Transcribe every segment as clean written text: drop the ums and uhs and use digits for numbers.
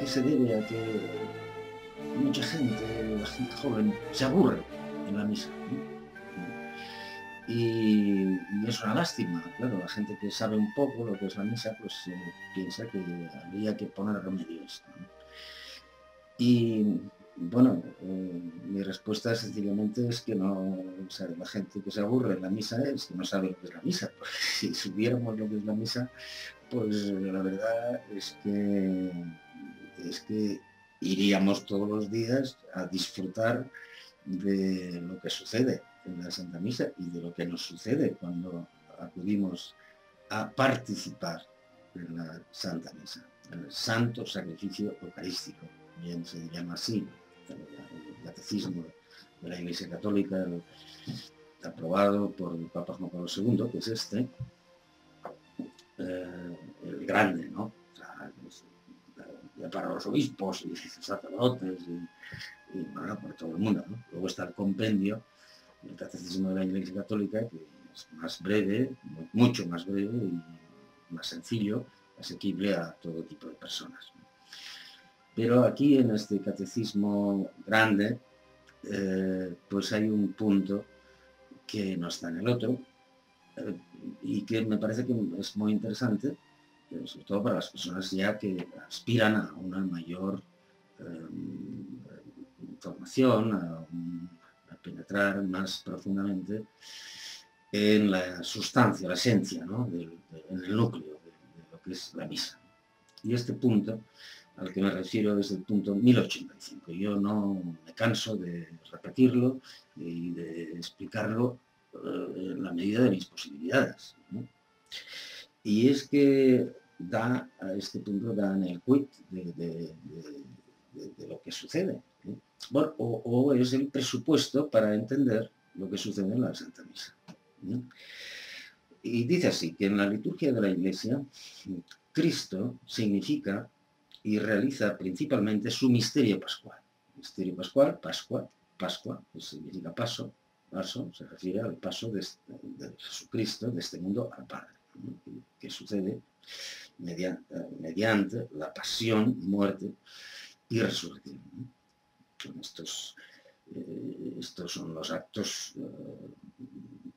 que se debe a que mucha gente, la gente joven, se aburre en la misa, ¿no? Y es una lástima, claro, la gente que sabe un poco lo que es la misa, pues piensa que habría que poner remedio a esto, ¿no? Y bueno, mi respuesta sencillamente es que no, o sea, la gente que se aburre en la misa es que no sabe lo que es la misa, porque si supiéramos lo que es la misa, pues la verdad es que iríamos todos los días a disfrutar de lo que sucede en la Santa Misa y de lo que nos sucede cuando acudimos a participar en la Santa Misa, en el santo sacrificio eucarístico, bien se llama así, el catecismo de la Iglesia Católica, aprobado por el Papa Juan Pablo II, que es este, el grande, ¿no? O sea, ya para los obispos y sacerdotes y bueno, por todo el mundo, ¿no? Luego está el compendio, el catecismo de la Iglesia Católica, que es más breve, mucho más breve y más sencillo, asequible a todo tipo de personas, ¿no? Pero aquí en este catecismo grande, pues hay un punto que no está en el otro, y que me parece que es muy interesante, sobre todo para las personas ya que aspiran a una mayor información, a penetrar más profundamente en la sustancia, la esencia, ¿no? En el núcleo de lo que es la misa. Y este punto al que me refiero es el punto 1085. Yo no me canso de repetirlo y de explicarlo en la medida de mis posibilidades, ¿no? Y es que da a este punto, da en el quid de lo que sucede, ¿no? Bueno, o es el presupuesto para entender lo que sucede en la Santa Misa, ¿no? Y dice así, que en la liturgia de la Iglesia, Cristo significa y realiza principalmente su misterio pascual. Misterio pascual, Pascua, que significa paso, se refiere al paso de Jesucristo de este mundo al Padre, ¿no? Que sucede mediante la pasión, muerte y resurrección, ¿no? Estos son los actos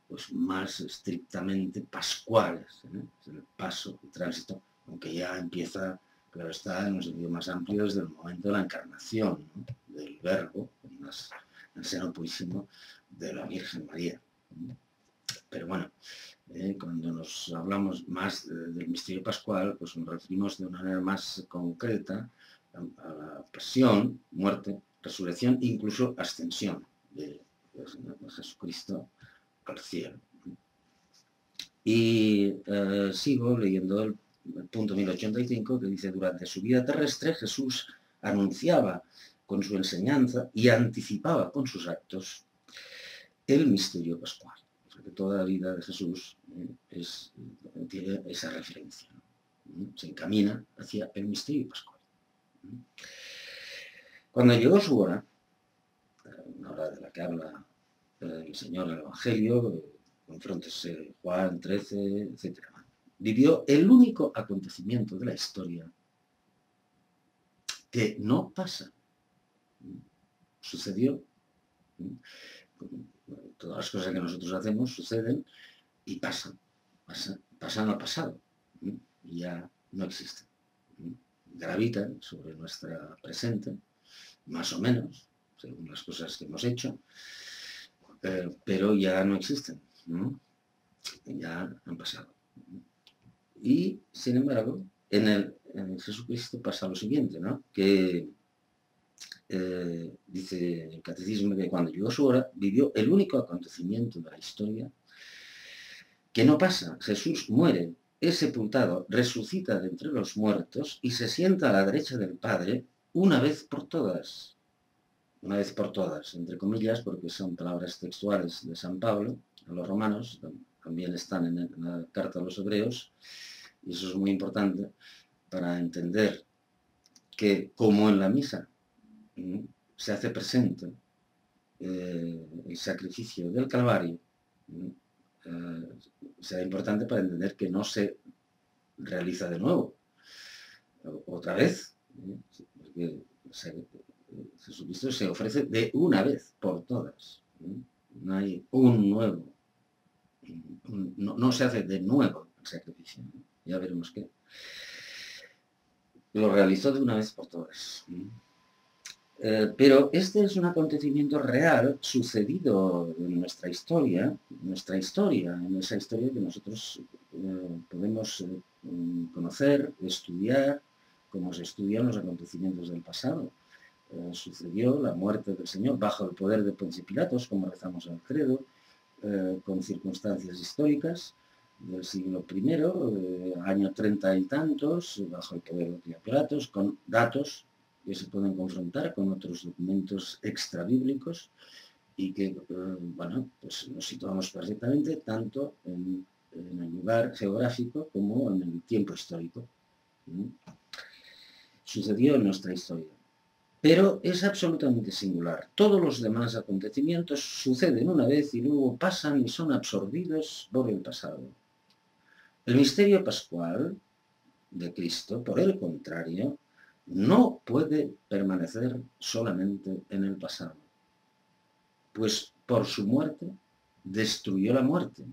pues más estrictamente pascuales, ¿eh? El paso, el tránsito, aunque ya empieza, claro está, en un sentido más amplio desde el momento de la encarnación, ¿no? Del Verbo, en el seno purísimo de la Virgen María, ¿no? Pero bueno, cuando nos hablamos más del misterio pascual, pues nos referimos de una manera más concreta a la pasión, muerte, resurrección, incluso ascensión de Jesucristo al cielo. Y sigo leyendo el punto 1085, que dice: durante su vida terrestre Jesús anunciaba con su enseñanza y anticipaba con sus actos el misterio pascual. Porque toda la vida de Jesús tiene esa referencia, ¿no? Se encamina hacia el misterio pascual. Cuando llegó su hora, una hora de la que habla el Señor en el Evangelio, confróntese Juan 13, etc., vivió el único acontecimiento de la historia que no pasa. Sucedió. Todas las cosas que nosotros hacemos suceden y pasan al pasado y ya no existen. Gravitan sobre nuestra presente, más o menos, según las cosas que hemos hecho, pero ya no existen, ¿no? Ya han pasado. Y, sin embargo, en Jesucristo pasa lo siguiente, ¿no? Que dice el catecismo que cuando llegó su hora vivió el único acontecimiento de la historia que no pasa. Jesús muere, es sepultado, resucita de entre los muertos y se sienta a la derecha del Padre una vez por todas. Una vez por todas, entre comillas, porque son palabras textuales de San Pablo a los romanos, también están en la carta a los hebreos, y eso es muy importante para entender que, como en la misa se hace presente el sacrificio del Calvario, será importante para entender que no se realiza de nuevo, otra vez. porque Jesucristo se ofrece de una vez por todas. No hay un nuevo, no se hace de nuevo el sacrificio. Ya veremos qué. Lo realizó de una vez por todas. Pero este es un acontecimiento real sucedido en nuestra historia, en esa historia que nosotros podemos conocer, estudiar, como se estudian los acontecimientos del pasado. Sucedió la muerte del Señor bajo el poder de Poncio Pilatos, como rezamos en el credo, con circunstancias históricas del siglo I, año 30 y tantos, bajo el poder de Pilatos, con datos que se pueden confrontar con otros documentos extrabíblicos y que, bueno, pues nos situamos perfectamente tanto en el lugar geográfico como en el tiempo histórico. Sucedió en nuestra historia. Pero es absolutamente singular. Todos los demás acontecimientos suceden una vez y luego pasan y son absorbidos por el pasado. El misterio pascual de Cristo, por el contrario, no puede permanecer solamente en el pasado, pues por su muerte destruyó la muerte.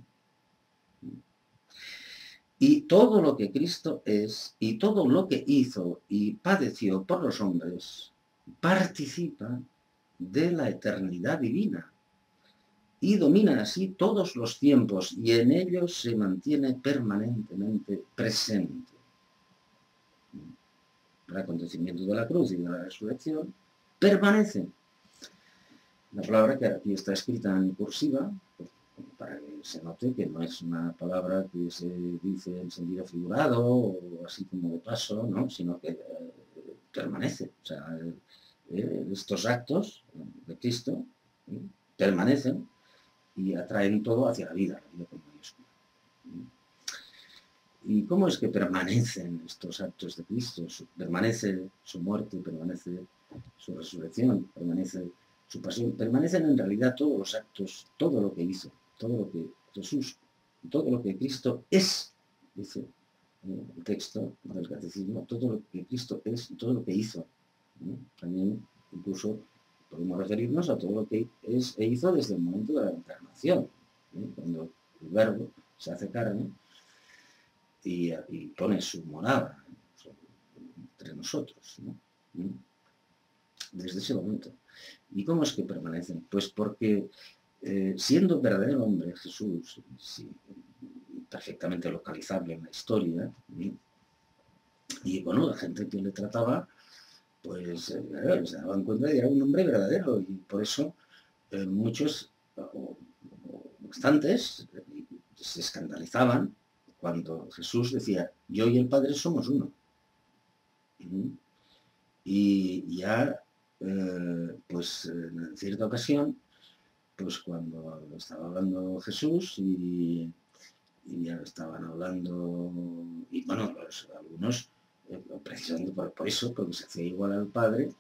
Y todo lo que Cristo es, y todo lo que hizo y padeció por los hombres, participa de la eternidad divina y domina así todos los tiempos y en ellos se mantiene permanentemente presente. El acontecimiento de la cruz y de la resurrección permanece. La palabra que aquí está escrita en cursiva, para que se note que no es una palabra que se dice en sentido figurado o así como de paso, ¿no? Sino que permanece. O sea, estos actos de Cristo permanecen y atraen todo hacia la vida con mayúscula. ¿Y cómo es que permanecen estos actos de Cristo? Permanece su muerte, permanece su resurrección, permanece su pasión, permanecen en realidad todos los actos, todo lo que hizo, todo lo que Jesús, todo lo que Cristo es, dice el texto del catecismo, todo lo que Cristo es y todo lo que hizo. También incluso podemos referirnos a todo lo que es e hizo desde el momento de la encarnación, cuando el Verbo se hace carne y pone su morada entre nosotros, ¿no? Desde ese momento. ¿Y cómo es que permanecen? Pues porque siendo verdadero hombre Jesús, sí, perfectamente localizable en la historia, y bueno, la gente que le trataba, pues se daban cuenta de que era un hombre verdadero y por eso muchos, o bastantes, se escandalizaban cuando Jesús decía, yo y el Padre somos uno. Y ya, pues en cierta ocasión, pues cuando estaba hablando Jesús y ya estaban hablando, y bueno, pues, algunos, precisamente por eso, porque se hacía igual al Padre,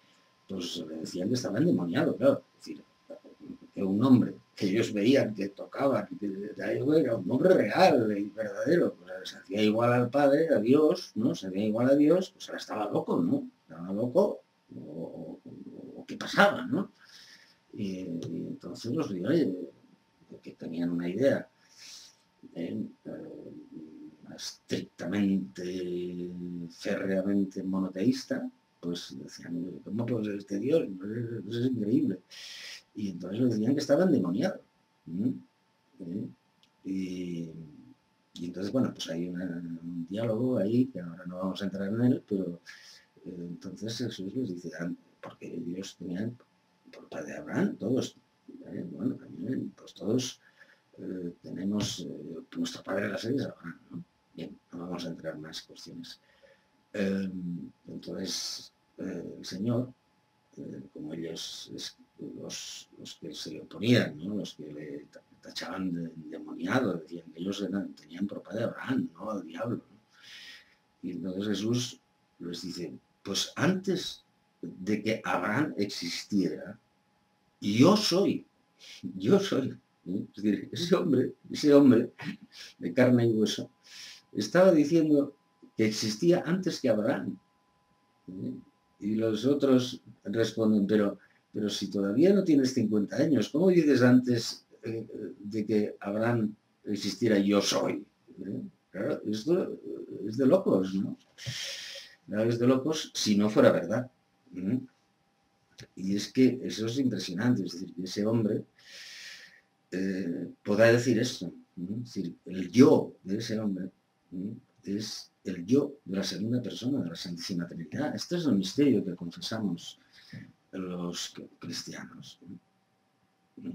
pues le decían que estaba endemoniado, claro. Es decir, que un hombre que ellos veían, que tocaba, que era un hombre real y verdadero, pues se hacía igual al Padre, a Dios, ¿no? Se hacía igual a Dios, pues ahora estaba loco, ¿no? Estaba loco, o qué pasaba, ¿no? Y entonces los dioses, que tenían una idea estrictamente, férreamente monoteísta, pues decían, ¿cómo puede ser este Dios? Eso es increíble. Y entonces le decían que estaba endemoniado. Y entonces, bueno, pues hay un diálogo ahí, que ahora no vamos a entrar en él, pero entonces Jesús les dice, porque Dios tenía por padre de Abraham, todos, bueno, también, pues todos tenemos, nuestro padre de la serie es Abraham, ¿no? Bien, no vamos a entrar en más cuestiones. Entonces, el Señor, como ellos, los que se le oponían, ¿no? Los que le tachaban de endemoniado, decían que ellos tenían por padre Abraham, no al diablo, ¿no? Y entonces Jesús les dice, pues antes de que Abraham existiera, yo soy. Es decir, ese hombre de carne y hueso, estaba diciendo que existía antes que Abraham. Y los otros responden, pero si todavía no tienes 50 años, ¿cómo dices antes de que Abraham existiera yo soy? Claro, esto es de locos, ¿no? Claro, es de locos si no fuera verdad. Y es que eso es impresionante, es decir, que ese hombre podrá decir esto, ¿no? Es decir, el yo de ese hombre, ¿no? Es el yo de la segunda persona de la Santísima Trinidad. Este es el misterio que confesamos los cristianos, ¿no?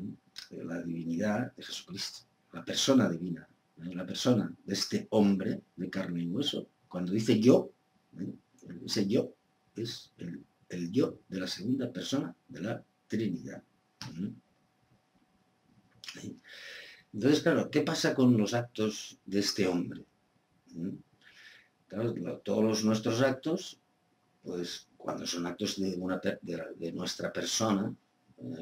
La divinidad de Jesucristo, la persona divina, ¿no? La persona de este hombre de carne y hueso. Cuando dice yo, ¿no? Ese yo es el yo de la segunda persona de la Trinidad, ¿no? Entonces, claro, ¿qué pasa con los actos de este hombre? Claro, todos nuestros actos, pues cuando son actos de nuestra persona,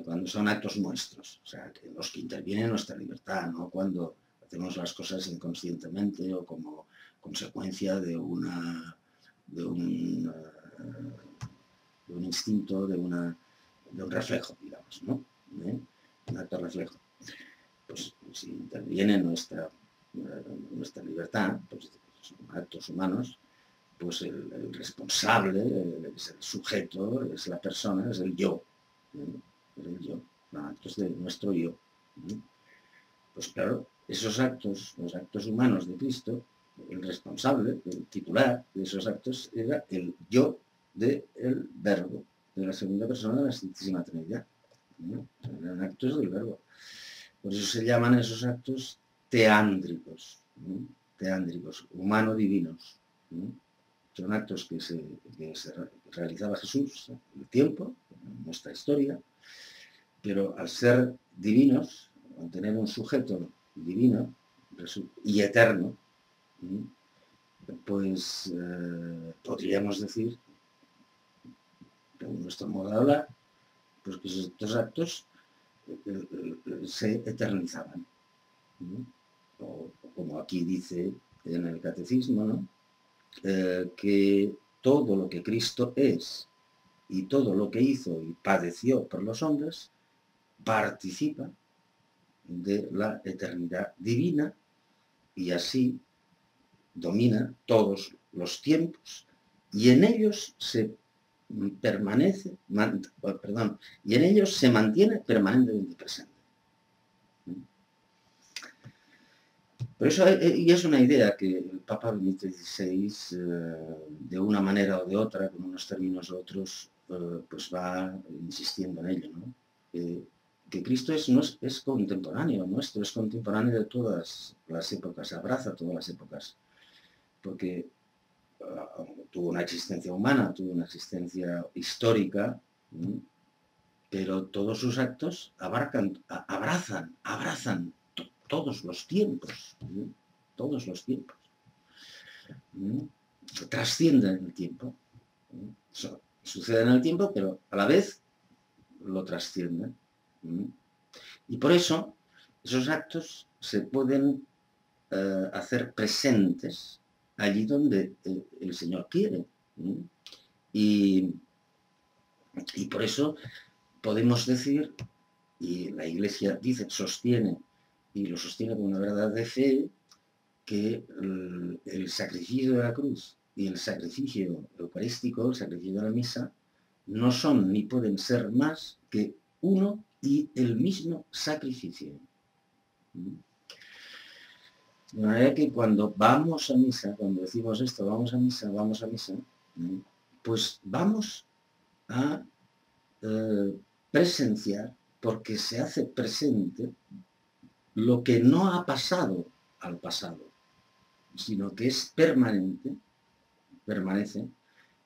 cuando son actos nuestros, o sea, en los que interviene nuestra libertad, no cuando hacemos las cosas inconscientemente o como consecuencia de un instinto, de un reflejo, digamos, ¿no? Un acto reflejo. Pues si interviene nuestra libertad, pues son actos humanos, pues el responsable, es el sujeto, es la persona, es el yo, es el yo, los actos de nuestro yo. Pues claro, esos actos, los actos humanos de Cristo, el responsable, el titular de esos actos era el yo del Verbo, de la segunda persona de la Santísima Trinidad. Eran actos del Verbo. Por eso se llaman esos actos teándricos, teándricos, humano-divinos. Son actos que se realizaba Jesús en el tiempo, en nuestra historia, pero al ser divinos, al tener un sujeto divino y eterno, pues podríamos decir, en nuestro modo de hablar, pues que estos actos se eternizaban. O como aquí dice en el Catecismo, ¿no? Que todo lo que Cristo es y todo lo que hizo y padeció por los hombres participa de la eternidad divina y así domina todos los tiempos y en ellos se y en ellos se mantiene permanentemente presente. Por eso, y es una idea que el Papa Benedicto XVI, de una manera o de otra, con unos términos u otros, pues va insistiendo en ello, ¿no? Que Cristo es contemporáneo nuestro, es contemporáneo de todas las épocas, abraza todas las épocas, porque tuvo una existencia humana, tuvo una existencia histórica, pero todos sus actos abrazan todos los tiempos, todos los tiempos. Trascienden el tiempo. Eso sucede en el tiempo, pero a la vez lo trascienden. Y por eso esos actos se pueden hacer presentes allí donde el Señor quiere. Y por eso podemos decir, y la Iglesia dice, sostiene, y lo sostiene con una verdad de fe, que el sacrificio de la cruz y el sacrificio eucarístico, el sacrificio de la misa, no son ni pueden ser más que uno y el mismo sacrificio. De manera que cuando vamos a misa, cuando decimos esto, vamos a misa, pues vamos a presenciar, porque se hace presente lo que no ha pasado al pasado, sino que es permanente, permanece,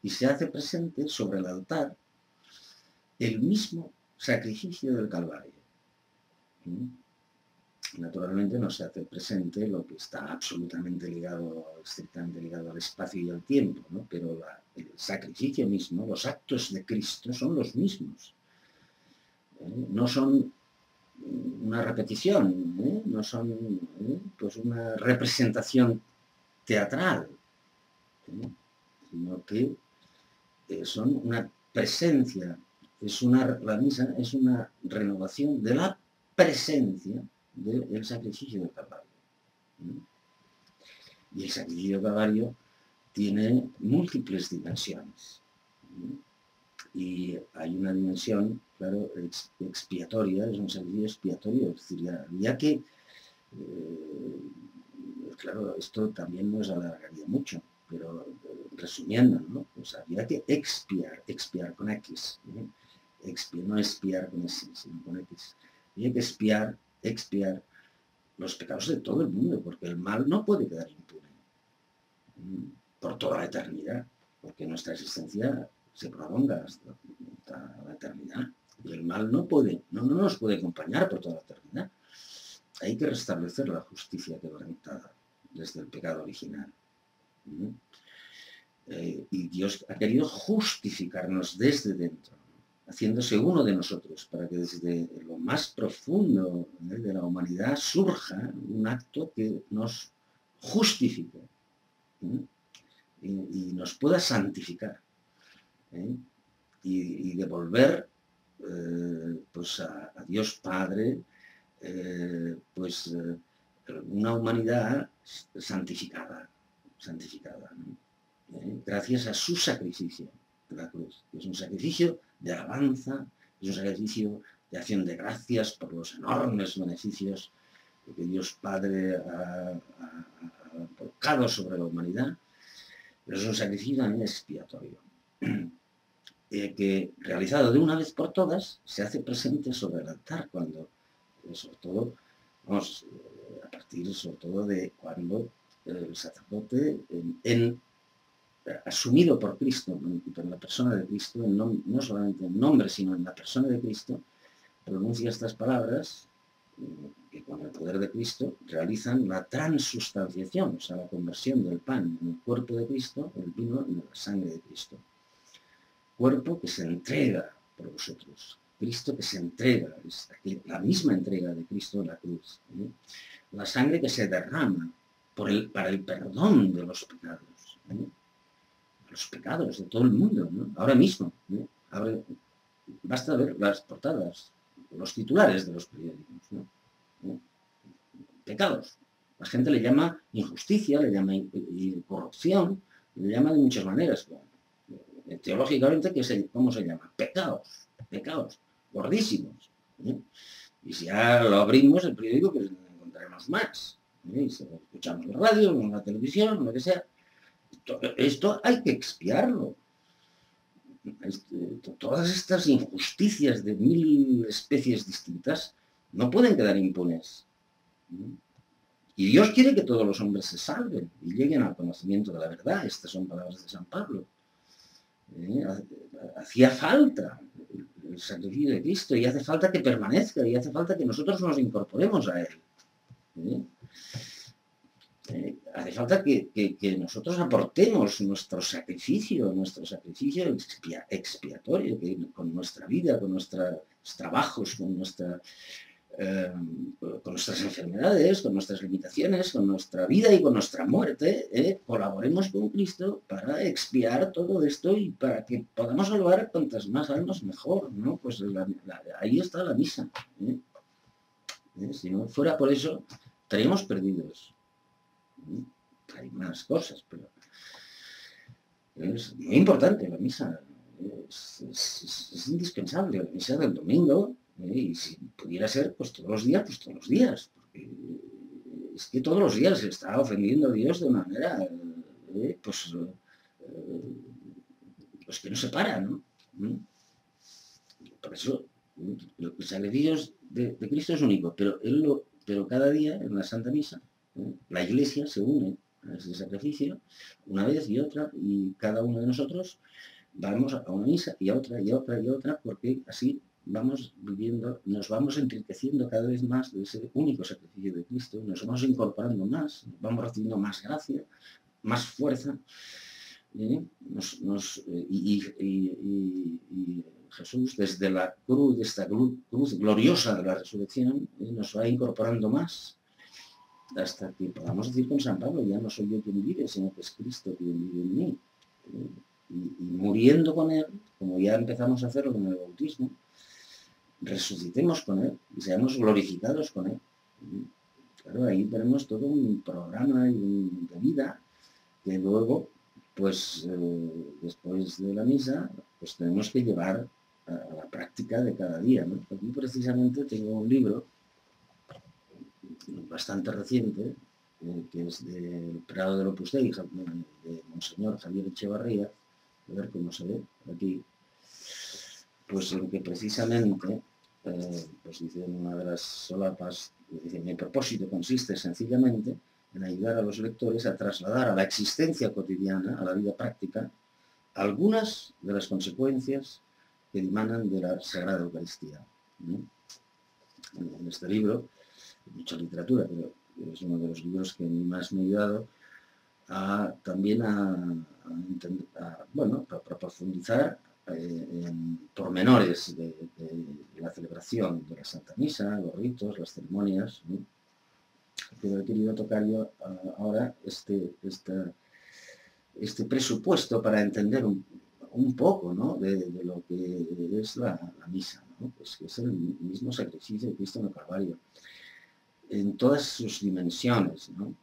y se hace presente sobre el altar el mismo sacrificio del Calvario. Naturalmente no se hace presente lo que está absolutamente ligado, estrictamente ligado al espacio y al tiempo, ¿no? Pero el sacrificio mismo, los actos de Cristo son los mismos. No son una repetición, no son pues una representación teatral, sino que son una presencia, la misa es una renovación de la presencia del sacrificio del Calvario. Y el sacrificio del Calvario tiene múltiples dimensiones. Y hay una dimensión, claro, expiatoria, es un sacrificio expiatorio, es decir, ya que, claro, esto también nos alargaría mucho, pero resumiendo, ¿no? Pues había que expiar con X, no expiar con S, sino con X. Había que expiar los pecados de todo el mundo, porque el mal no puede quedar impune por toda la eternidad, porque nuestra existencia se prolonga hasta la eternidad. Y el mal no nos puede acompañar por toda la eternidad. Hay que restablecer la justicia quebrantada desde el pecado original. Y Dios ha querido justificarnos desde dentro, haciéndose uno de nosotros, para que desde lo más profundo de la humanidad surja un acto que nos justifique y nos pueda santificar. Y devolver pues a Dios Padre una humanidad santificada, ¿no? Gracias a su sacrificio de la cruz, que es un sacrificio de alabanza, es un sacrificio de acción de gracias por los enormes beneficios que Dios Padre ha volcado sobre la humanidad, pero es un sacrificio también expiatorio, que realizado de una vez por todas se hace presente sobre el altar, cuando, sobre todo, a partir sobre todo de cuando el sacerdote, asumido por Cristo, por la persona de Cristo, no solamente en nombre, sino en la persona de Cristo, pronuncia estas palabras que con el poder de Cristo realizan la transustanciación, o sea, la conversión del pan en el cuerpo de Cristo, el vino en la sangre de Cristo. Cuerpo que se entrega por vosotros, Cristo que se entrega, es la misma entrega de Cristo en la cruz. La sangre que se derrama para el perdón de los pecados. Los pecados de todo el mundo, ¿no? Ahora mismo. Basta ver las portadas, los titulares de los periódicos, ¿no? Pecados. La gente le llama injusticia, le llama corrupción, le llama de muchas maneras. Teológicamente, ¿cómo se llama? Pecados, gordísimos. Y si ya lo abrimos, el periódico, pues encontraremos más. Y si lo escuchamos en la radio, en la televisión, lo que sea. Esto hay que expiarlo. Todas estas injusticias de 1000 especies distintas no pueden quedar impunes. Y Dios quiere que todos los hombres se salven y lleguen al conocimiento de la verdad. Estas son palabras de San Pablo. Hacía falta el sacrificio de Cristo y hace falta que permanezca y hace falta que nosotros nos incorporemos a Él. Hace falta que nosotros aportemos nuestro sacrificio expiatorio, que con nuestra vida, con nuestros trabajos, con nuestras enfermedades, con nuestras limitaciones, con nuestra vida y con nuestra muerte, colaboremos con Cristo para expiar todo esto y para que podamos salvar cuantas más almas mejor, ¿no? Pues ahí está la misa. Si no fuera por eso, estaríamos perdidos. Hay más cosas, pero es muy importante la misa. Es indispensable la misa del domingo. Y si pudiera ser, pues todos los días, porque es que todos los días se está ofendiendo a Dios de una manera, pues que no se para, ¿no? Por eso, el sacrificio de Cristo es único, pero cada día en la Santa Misa, la Iglesia se une a ese sacrificio una vez y otra, y cada uno de nosotros vamos a una misa y a otra y a otra y a otra, porque así vamos viviendo, nos vamos enriqueciendo cada vez más de ese único sacrificio de Cristo, nos vamos incorporando más, vamos recibiendo más gracia, más fuerza, y Jesús, desde la cruz, de esta cruz gloriosa de la resurrección, nos va incorporando más, hasta que podamos decir con San Pablo, ya no soy yo quien vive, sino que es Cristo quien vive en mí. y muriendo con Él, como ya empezamos a hacerlo con el bautismo, resucitemos con Él y seamos glorificados con Él. Claro, ahí tenemos todo un programa de vida que luego, pues después de la misa, pues tenemos que llevar a la práctica de cada día, ¿no? Aquí precisamente tengo un libro bastante reciente, que es del Prado del Opus Dei, de Monseñor Javier Echevarría, a ver cómo se ve aquí, pues en que precisamente, pues dice en una de las solapas, dice, mi propósito consiste sencillamente en ayudar a los lectores a trasladar a la existencia cotidiana, a la vida práctica, algunas de las consecuencias que emanan de la Sagrada Eucaristía. En este libro, mucha literatura, pero es uno de los libros que más me ha ayudado también a profundizar en pormenores de la celebración de la Santa Misa, los ritos, las ceremonias, ¿no? Pero he querido tocar yo ahora este presupuesto para entender un poco, ¿no?, de lo que es la misa, ¿no? Pues que es el mismo sacrificio de Cristo en el Calvario, en todas sus dimensiones, ¿no?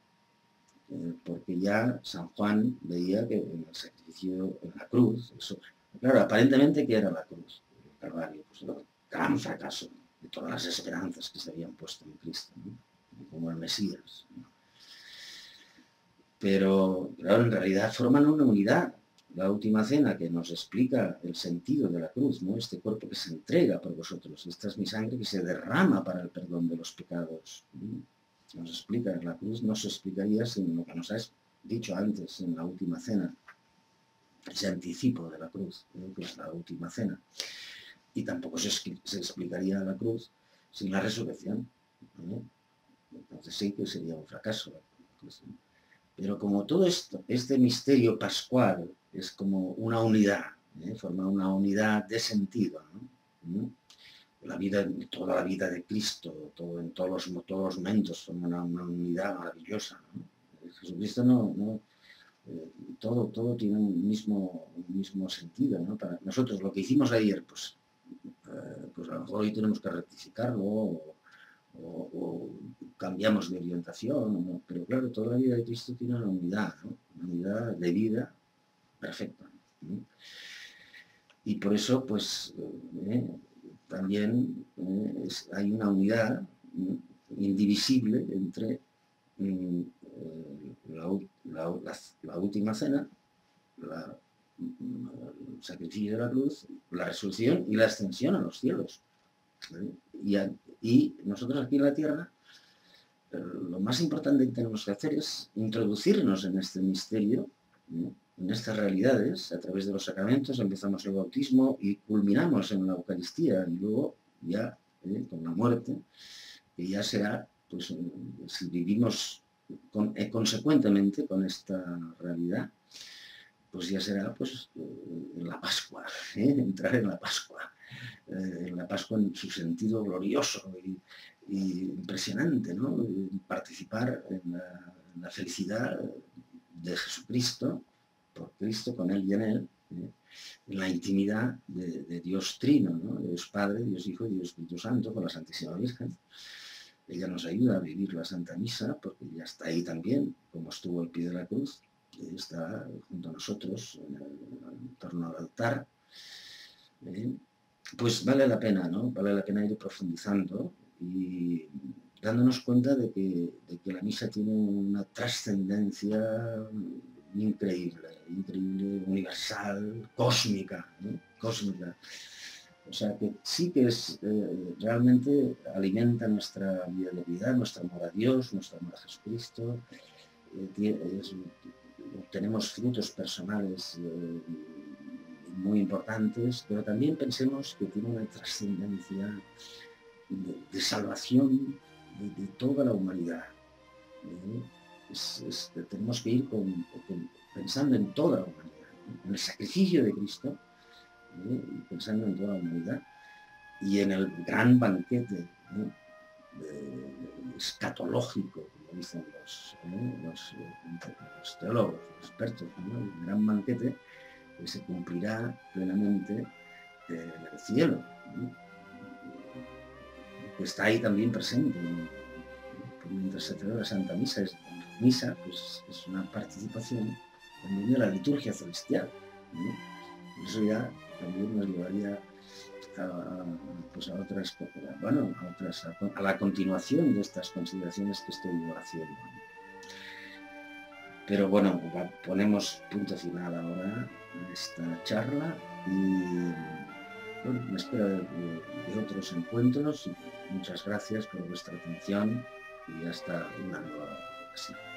Porque ya San Juan veía que en el sacrificio, en la cruz, eso, claro, aparentemente, ¿qué era la cruz? El Calvario, pues el gran fracaso de todas las esperanzas que se habían puesto en Cristo, ¿no?, como el Mesías, ¿no? Pero, claro, en realidad forman una unidad. La última cena que nos explica el sentido de la cruz, ¿no? Este cuerpo que se entrega por vosotros, esta es mi sangre que se derrama para el perdón de los pecados, ¿no? Nos explica, la cruz no se explicaría sin lo que nos has dicho antes en la última cena, ese anticipo de la cruz, ¿no?, que es la última cena. Y tampoco se explicaría la cruz sin la resurrección, ¿no? Entonces sí que sería un fracaso la cruz, ¿no? Pero como todo esto, este misterio pascual es como una unidad, forma una unidad de sentido, ¿no? La vida, toda la vida de Cristo, en todos los momentos forma una unidad maravillosa, ¿no? Jesucristo todo tiene un mismo sentido, ¿no? Para nosotros lo que hicimos ayer, pues a lo mejor hoy tenemos que rectificarlo o cambiamos de orientación, ¿no? Pero claro, toda la vida de Cristo tiene una unidad, ¿no? Una unidad de vida perfecta, ¿no? Y por eso, pues, también hay una unidad indivisible entre la última cena, el sacrificio de la cruz, la resurrección y la ascensión a los cielos. Y nosotros aquí en la tierra, lo más importante que tenemos que hacer es introducirnos en este misterio, ¿no?, en estas realidades, a través de los sacramentos. Empezamos el bautismo y culminamos en la Eucaristía, y luego ya con la muerte, que ya será, pues, si vivimos consecuentemente con esta realidad, pues ya será, pues, en la Pascua, entrar en la Pascua en su sentido glorioso y impresionante, ¿no? Participar en la felicidad de Jesucristo, por Cristo, con Él y en Él, en la intimidad de Dios Trino, ¿no?, de Dios Padre, Dios Hijo y Dios Espíritu Santo, con la Santísima Virgen. Ella nos ayuda a vivir la Santa Misa, porque ella está ahí también, como estuvo al pie de la cruz, está junto a nosotros en torno al altar. Pues vale la pena, ¿no? Vale la pena ir profundizando y dándonos cuenta de que la misa tiene una trascendencia increíble, universal, cósmica, ¿no? Cósmica. O sea, que sí que realmente alimenta nuestra vida de vida, nuestro amor a Dios, nuestro amor a Jesucristo. Tenemos frutos personales muy importantes, pero también pensemos que tiene una trascendencia de salvación de toda la humanidad. Tenemos que ir pensando en toda la humanidad, ¿no?, en el sacrificio de Cristo, pensando en toda la humanidad y en el gran banquete escatológico, como dicen los teólogos, los expertos, ¿no?, el gran banquete que se cumplirá plenamente en el cielo, ¿no? Que está ahí también presente, ¿no? Mientras se celebra la Santa Misa. Misa pues, es una participación también de la liturgia celestial, ¿no? Eso ya también nos llevaría pues a otras, bueno, a la continuación de estas consideraciones que estoy haciendo. Pero bueno, ponemos punto final ahora a esta charla y bueno, me espero de otros encuentros. Muchas gracias por vuestra atención y hasta una nueva ocasión.